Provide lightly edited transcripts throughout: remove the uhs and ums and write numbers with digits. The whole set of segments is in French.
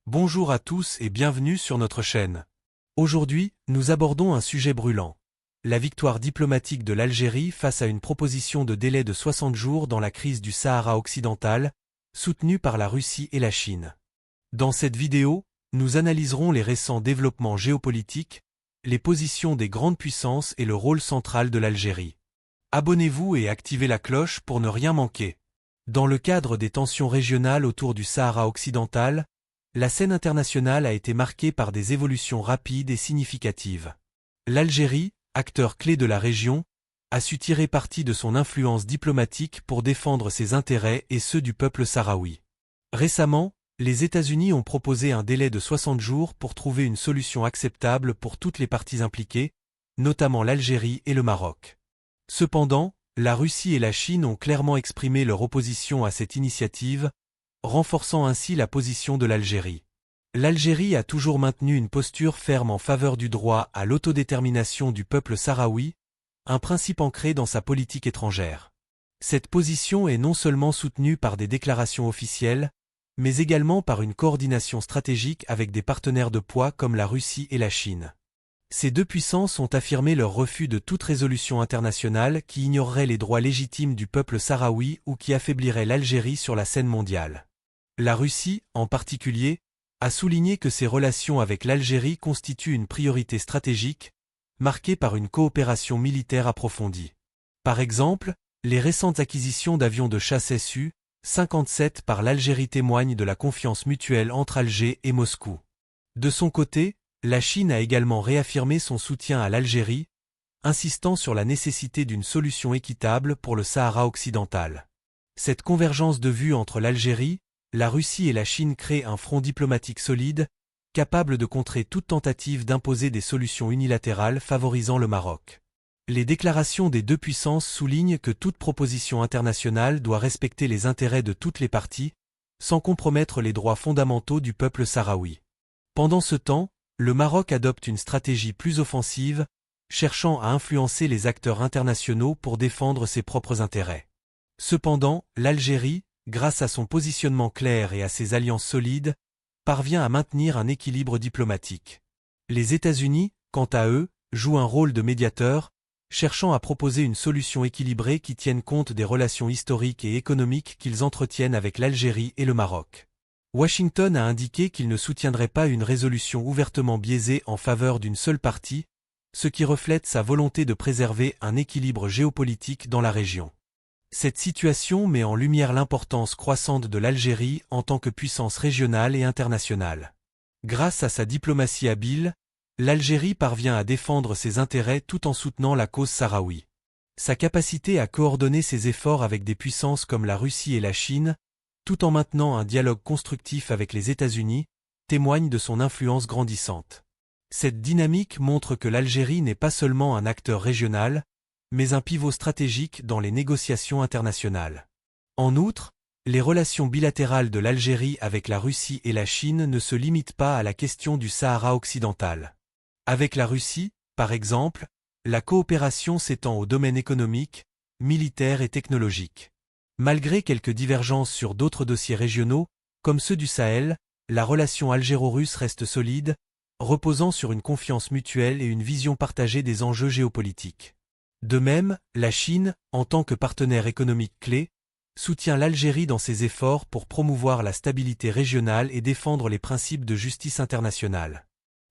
Bonjour à tous et bienvenue sur notre chaîne. Aujourd'hui, nous abordons un sujet brûlant. La victoire diplomatique de l'Algérie face à une proposition de délai de 60 jours dans la crise du Sahara occidental, soutenue par la Russie et la Chine. Dans cette vidéo, nous analyserons les récents développements géopolitiques, les positions des grandes puissances et le rôle central de l'Algérie. Abonnez-vous et activez la cloche pour ne rien manquer. Dans le cadre des tensions régionales autour du Sahara occidental, la scène internationale a été marquée par des évolutions rapides et significatives. L'Algérie, acteur clé de la région, a su tirer parti de son influence diplomatique pour défendre ses intérêts et ceux du peuple sahraoui. Récemment, les États-Unis ont proposé un délai de 60 jours pour trouver une solution acceptable pour toutes les parties impliquées, notamment l'Algérie et le Maroc. Cependant, la Russie et la Chine ont clairement exprimé leur opposition à cette initiative, renforçant ainsi la position de l'Algérie. L'Algérie a toujours maintenu une posture ferme en faveur du droit à l'autodétermination du peuple sahraoui, un principe ancré dans sa politique étrangère. Cette position est non seulement soutenue par des déclarations officielles, mais également par une coordination stratégique avec des partenaires de poids comme la Russie et la Chine. Ces deux puissances ont affirmé leur refus de toute résolution internationale qui ignorerait les droits légitimes du peuple sahraoui ou qui affaiblirait l'Algérie sur la scène mondiale. La Russie, en particulier, a souligné que ses relations avec l'Algérie constituent une priorité stratégique, marquée par une coopération militaire approfondie. Par exemple, les récentes acquisitions d'avions de chasse Su-57 par l'Algérie témoignent de la confiance mutuelle entre Alger et Moscou. De son côté, la Chine a également réaffirmé son soutien à l'Algérie, insistant sur la nécessité d'une solution équitable pour le Sahara occidental. Cette convergence de vues entre l'Algérie, la Russie et la Chine crée un front diplomatique solide, capable de contrer toute tentative d'imposer des solutions unilatérales favorisant le Maroc. Les déclarations des deux puissances soulignent que toute proposition internationale doit respecter les intérêts de toutes les parties, sans compromettre les droits fondamentaux du peuple sahraoui. Pendant ce temps, le Maroc adopte une stratégie plus offensive, cherchant à influencer les acteurs internationaux pour défendre ses propres intérêts. Cependant, l'Algérie, grâce à son positionnement clair et à ses alliances solides, parvient à maintenir un équilibre diplomatique. Les États-Unis, quant à eux, jouent un rôle de médiateur, cherchant à proposer une solution équilibrée qui tienne compte des relations historiques et économiques qu'ils entretiennent avec l'Algérie et le Maroc. Washington a indiqué qu'il ne soutiendrait pas une résolution ouvertement biaisée en faveur d'une seule partie, ce qui reflète sa volonté de préserver un équilibre géopolitique dans la région. Cette situation met en lumière l'importance croissante de l'Algérie en tant que puissance régionale et internationale. Grâce à sa diplomatie habile, l'Algérie parvient à défendre ses intérêts tout en soutenant la cause sahraoui. Sa capacité à coordonner ses efforts avec des puissances comme la Russie et la Chine, tout en maintenant un dialogue constructif avec les États-Unis, témoigne de son influence grandissante. Cette dynamique montre que l'Algérie n'est pas seulement un acteur régional, mais un pivot stratégique dans les négociations internationales. En outre, les relations bilatérales de l'Algérie avec la Russie et la Chine ne se limitent pas à la question du Sahara occidental. Avec la Russie, par exemple, la coopération s'étend au domaine économique, militaire et technologique. Malgré quelques divergences sur d'autres dossiers régionaux, comme ceux du Sahel, la relation algéro-russe reste solide, reposant sur une confiance mutuelle et une vision partagée des enjeux géopolitiques. De même, la Chine, en tant que partenaire économique clé, soutient l'Algérie dans ses efforts pour promouvoir la stabilité régionale et défendre les principes de justice internationale.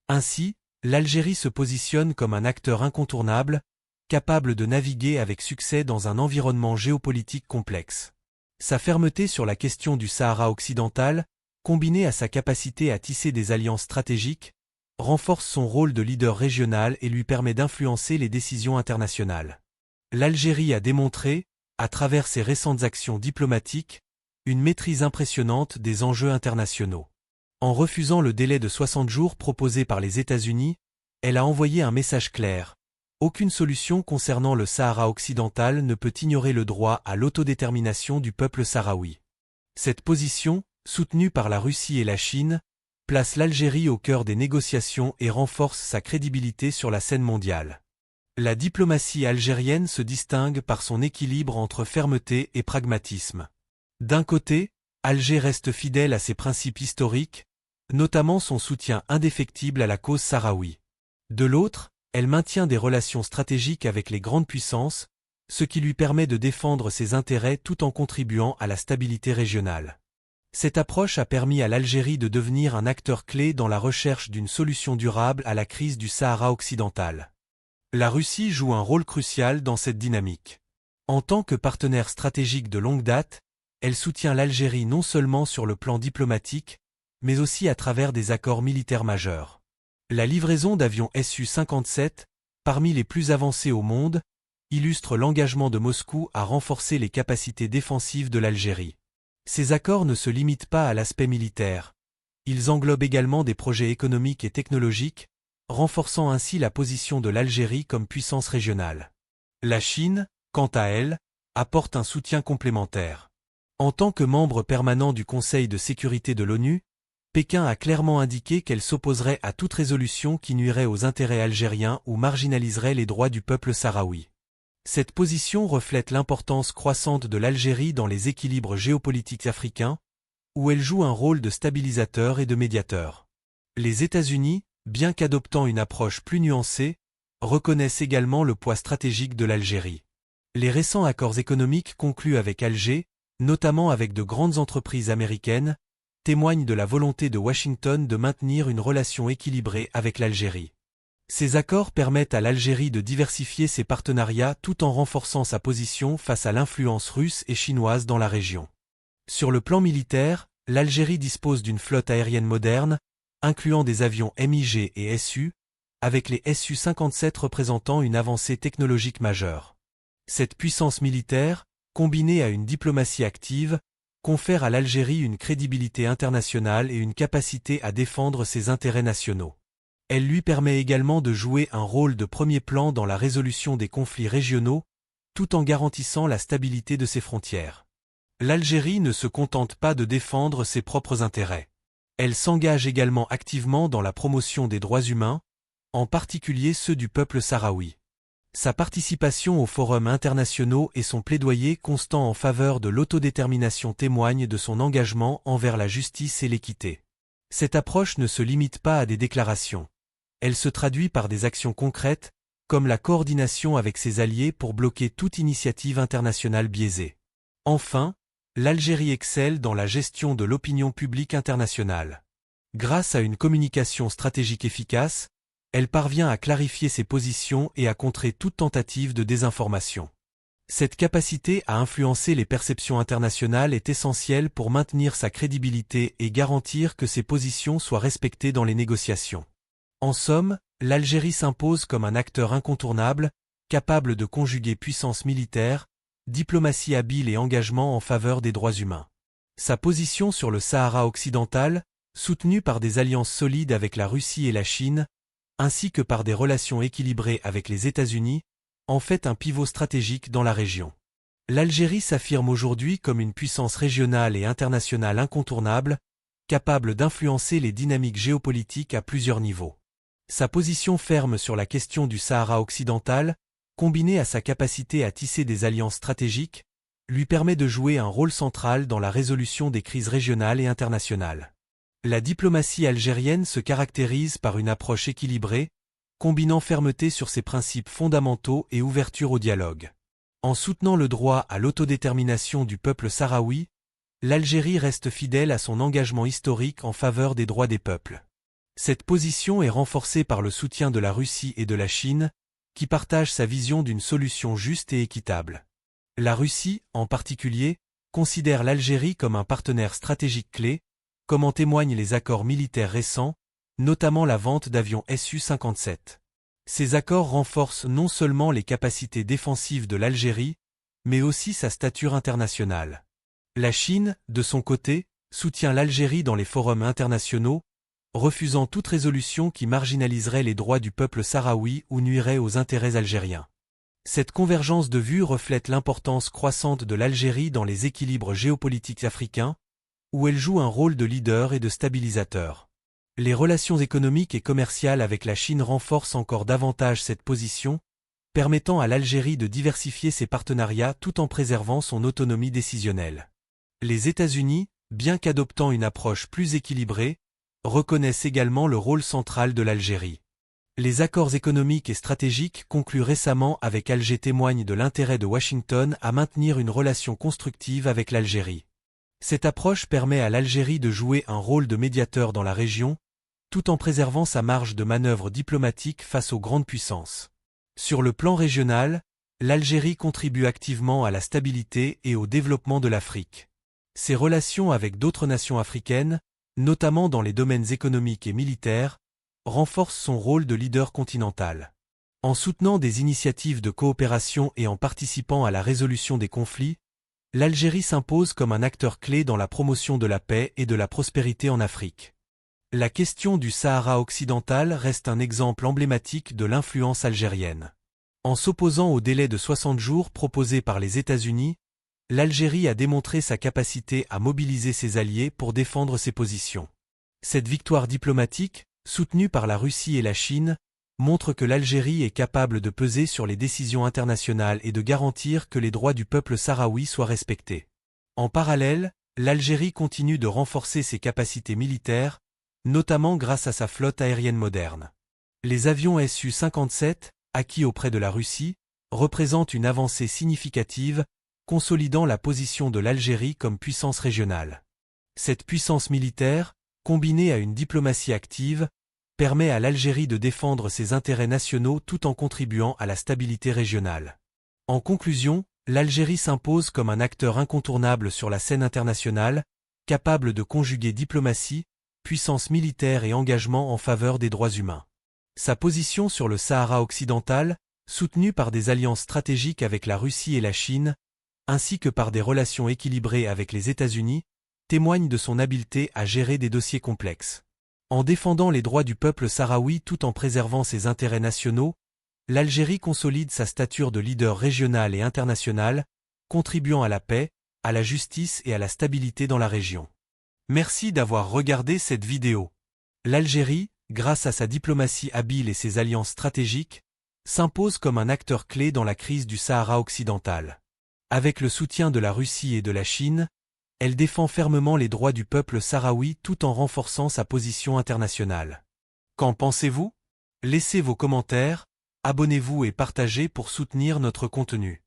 Ainsi, l'Algérie se positionne comme un acteur incontournable, capable de naviguer avec succès dans un environnement géopolitique complexe. Sa fermeté sur la question du Sahara occidental, combinée à sa capacité à tisser des alliances stratégiques, renforce son rôle de leader régional et lui permet d'influencer les décisions internationales. L'Algérie a démontré, à travers ses récentes actions diplomatiques, une maîtrise impressionnante des enjeux internationaux. En refusant le délai de 60 jours proposé par les États-Unis, elle a envoyé un message clair. Aucune solution concernant le Sahara occidental ne peut ignorer le droit à l'autodétermination du peuple sahraoui. Cette position, soutenue par la Russie et la Chine, place l'Algérie au cœur des négociations et renforce sa crédibilité sur la scène mondiale. La diplomatie algérienne se distingue par son équilibre entre fermeté et pragmatisme. D'un côté, Alger reste fidèle à ses principes historiques, notamment son soutien indéfectible à la cause sahraoui. De l'autre, elle maintient des relations stratégiques avec les grandes puissances, ce qui lui permet de défendre ses intérêts tout en contribuant à la stabilité régionale. Cette approche a permis à l'Algérie de devenir un acteur clé dans la recherche d'une solution durable à la crise du Sahara occidental. La Russie joue un rôle crucial dans cette dynamique. En tant que partenaire stratégique de longue date, elle soutient l'Algérie non seulement sur le plan diplomatique, mais aussi à travers des accords militaires majeurs. La livraison d'avions Su-57, parmi les plus avancés au monde, illustre l'engagement de Moscou à renforcer les capacités défensives de l'Algérie. Ces accords ne se limitent pas à l'aspect militaire. Ils englobent également des projets économiques et technologiques, renforçant ainsi la position de l'Algérie comme puissance régionale. La Chine, quant à elle, apporte un soutien complémentaire. En tant que membre permanent du Conseil de sécurité de l'ONU, Pékin a clairement indiqué qu'elle s'opposerait à toute résolution qui nuirait aux intérêts algériens ou marginaliserait les droits du peuple sahraoui. Cette position reflète l'importance croissante de l'Algérie dans les équilibres géopolitiques africains, où elle joue un rôle de stabilisateur et de médiateur. Les États-Unis, bien qu'adoptant une approche plus nuancée, reconnaissent également le poids stratégique de l'Algérie. Les récents accords économiques conclus avec Alger, notamment avec de grandes entreprises américaines, témoignent de la volonté de Washington de maintenir une relation équilibrée avec l'Algérie. Ces accords permettent à l'Algérie de diversifier ses partenariats tout en renforçant sa position face à l'influence russe et chinoise dans la région. Sur le plan militaire, l'Algérie dispose d'une flotte aérienne moderne, incluant des avions MiG et Su, avec les Su-57 représentant une avancée technologique majeure. Cette puissance militaire, combinée à une diplomatie active, confère à l'Algérie une crédibilité internationale et une capacité à défendre ses intérêts nationaux. Elle lui permet également de jouer un rôle de premier plan dans la résolution des conflits régionaux, tout en garantissant la stabilité de ses frontières. L'Algérie ne se contente pas de défendre ses propres intérêts. Elle s'engage également activement dans la promotion des droits humains, en particulier ceux du peuple sahraoui. Sa participation aux forums internationaux et son plaidoyer constant en faveur de l'autodétermination témoignent de son engagement envers la justice et l'équité. Cette approche ne se limite pas à des déclarations. Elle se traduit par des actions concrètes, comme la coordination avec ses alliés pour bloquer toute initiative internationale biaisée. Enfin, l'Algérie excelle dans la gestion de l'opinion publique internationale. Grâce à une communication stratégique efficace, elle parvient à clarifier ses positions et à contrer toute tentative de désinformation. Cette capacité à influencer les perceptions internationales est essentielle pour maintenir sa crédibilité et garantir que ses positions soient respectées dans les négociations. En somme, l'Algérie s'impose comme un acteur incontournable, capable de conjuguer puissance militaire, diplomatie habile et engagement en faveur des droits humains. Sa position sur le Sahara occidental, soutenue par des alliances solides avec la Russie et la Chine, ainsi que par des relations équilibrées avec les États-Unis, en fait un pivot stratégique dans la région. L'Algérie s'affirme aujourd'hui comme une puissance régionale et internationale incontournable, capable d'influencer les dynamiques géopolitiques à plusieurs niveaux. Sa position ferme sur la question du Sahara occidental, combinée à sa capacité à tisser des alliances stratégiques, lui permet de jouer un rôle central dans la résolution des crises régionales et internationales. La diplomatie algérienne se caractérise par une approche équilibrée, combinant fermeté sur ses principes fondamentaux et ouverture au dialogue. En soutenant le droit à l'autodétermination du peuple sahraoui, l'Algérie reste fidèle à son engagement historique en faveur des droits des peuples. Cette position est renforcée par le soutien de la Russie et de la Chine, qui partagent sa vision d'une solution juste et équitable. La Russie, en particulier, considère l'Algérie comme un partenaire stratégique clé, comme en témoignent les accords militaires récents, notamment la vente d'avions Su-57. Ces accords renforcent non seulement les capacités défensives de l'Algérie, mais aussi sa stature internationale. La Chine, de son côté, soutient l'Algérie dans les forums internationaux, refusant toute résolution qui marginaliserait les droits du peuple sahraoui ou nuirait aux intérêts algériens. Cette convergence de vues reflète l'importance croissante de l'Algérie dans les équilibres géopolitiques africains, où elle joue un rôle de leader et de stabilisateur. Les relations économiques et commerciales avec la Chine renforcent encore davantage cette position, permettant à l'Algérie de diversifier ses partenariats tout en préservant son autonomie décisionnelle. Les États-Unis, bien qu'adoptant une approche plus équilibrée, reconnaissent également le rôle central de l'Algérie. Les accords économiques et stratégiques conclus récemment avec Alger témoignent de l'intérêt de Washington à maintenir une relation constructive avec l'Algérie. Cette approche permet à l'Algérie de jouer un rôle de médiateur dans la région, tout en préservant sa marge de manœuvre diplomatique face aux grandes puissances. Sur le plan régional, l'Algérie contribue activement à la stabilité et au développement de l'Afrique. Ses relations avec d'autres nations africaines, notamment dans les domaines économiques et militaires, renforcent son rôle de leader continental. En soutenant des initiatives de coopération et en participant à la résolution des conflits, l'Algérie s'impose comme un acteur clé dans la promotion de la paix et de la prospérité en Afrique. La question du Sahara occidental reste un exemple emblématique de l'influence algérienne. En s'opposant au délai de 60 jours proposé par les États-Unis, l'Algérie a démontré sa capacité à mobiliser ses alliés pour défendre ses positions. Cette victoire diplomatique, soutenue par la Russie et la Chine, montre que l'Algérie est capable de peser sur les décisions internationales et de garantir que les droits du peuple sahraoui soient respectés. En parallèle, l'Algérie continue de renforcer ses capacités militaires, notamment grâce à sa flotte aérienne moderne. Les avions Su-57, acquis auprès de la Russie, représentent une avancée significative, consolidant la position de l'Algérie comme puissance régionale. Cette puissance militaire, combinée à une diplomatie active, permet à l'Algérie de défendre ses intérêts nationaux tout en contribuant à la stabilité régionale. En conclusion, l'Algérie s'impose comme un acteur incontournable sur la scène internationale, capable de conjuguer diplomatie, puissance militaire et engagement en faveur des droits humains. Sa position sur le Sahara occidental, soutenue par des alliances stratégiques avec la Russie et la Chine, ainsi que par des relations équilibrées avec les États-Unis, témoigne de son habileté à gérer des dossiers complexes. En défendant les droits du peuple sahraoui tout en préservant ses intérêts nationaux, l'Algérie consolide sa stature de leader régional et international, contribuant à la paix, à la justice et à la stabilité dans la région. Merci d'avoir regardé cette vidéo. L'Algérie, grâce à sa diplomatie habile et ses alliances stratégiques, s'impose comme un acteur clé dans la crise du Sahara occidental. Avec le soutien de la Russie et de la Chine, elle défend fermement les droits du peuple sahraoui tout en renforçant sa position internationale. Qu'en pensez-vous? Laissez vos commentaires, abonnez-vous et partagez pour soutenir notre contenu.